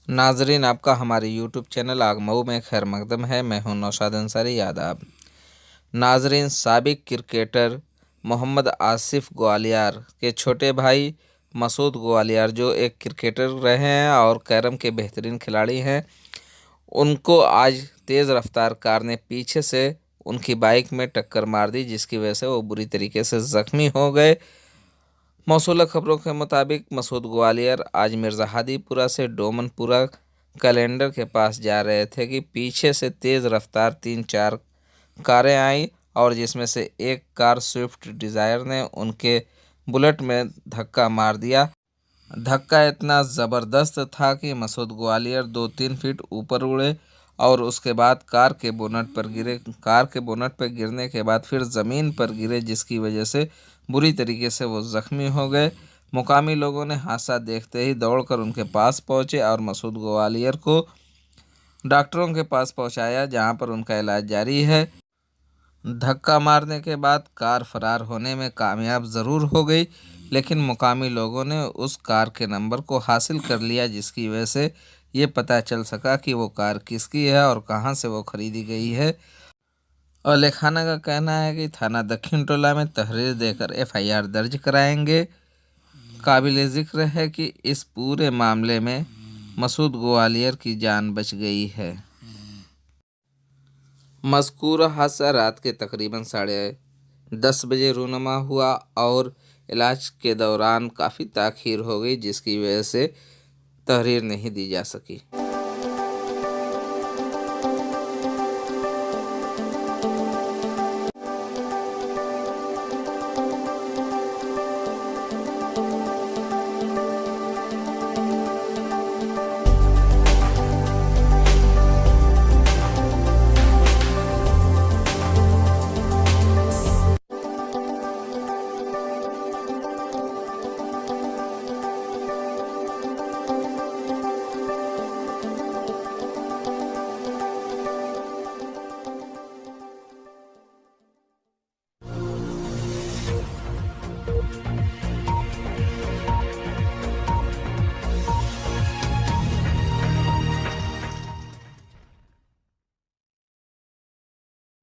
नाजरीन, आपका हमारे यूट्यूब चैनल आगमऊ में खैर मकदम है। मैं हूं नौशाद अंसारी। आदाब नाजरीन, साबिक क्रिकेटर मोहम्मद आसिफ ग्वालियर के छोटे भाई मसूद ग्वालियर, जो एक क्रिकेटर रहे हैं और कैरम के बेहतरीन खिलाड़ी हैं, उनको आज तेज़ रफ्तार कार ने पीछे से उनकी बाइक में टक्कर मार दी, जिसकी वजह से वो बुरी तरीके से ज़ख्मी हो गए। मौसूला खबरों के मुताबिक मसूद ग्वालियर आज मिर्ज़ा हादीपुरा से डोमनपुरा कैलेंडर के पास जा रहे थे कि पीछे से तेज़ रफ्तार 3-4 कारें आईं और जिसमें से एक कार स्विफ्ट डिज़ायर ने उनके बुलेट में धक्का मार दिया। धक्का इतना ज़बरदस्त था कि मसूद ग्वालियर 2-3 फीट ऊपर उड़े और उसके बाद कार के बोनट पर गिरे। कार के बोनट पर गिरने के बाद फिर ज़मीन पर गिरे, जिसकी वजह से बुरी तरीके से वो ज़ख्मी हो गए। मुकामी लोगों ने हादसा देखते ही दौड़कर उनके पास पहुंचे और मसूद ग्वालियर को डॉक्टरों के पास पहुंचाया, जहां पर उनका इलाज जारी है। धक्का मारने के बाद कार फरार होने में कामयाब ज़रूर हो गई, लेकिन मुकामी लोगों ने उस कार के नंबर को हासिल कर लिया, जिसकी वजह से ये पता चल सका कि वो कार किसकी है और कहां से वो खरीदी गई है। और लेखाना का कहना है कि थाना दक्षिण टोला में तहरीर देकर एफआईआर दर्ज कराएंगे। काबिल ज़िक्र है कि इस पूरे मामले में मसूद ग्वालियर की जान बच गई है। मज़कूर हादसा रात के तकरीबन 10:30 बजे रूनुमा हुआ और इलाज के दौरान काफ़ी ताख़ीर हो गई, जिसकी वजह से तहरीर नहीं दी जा सकी।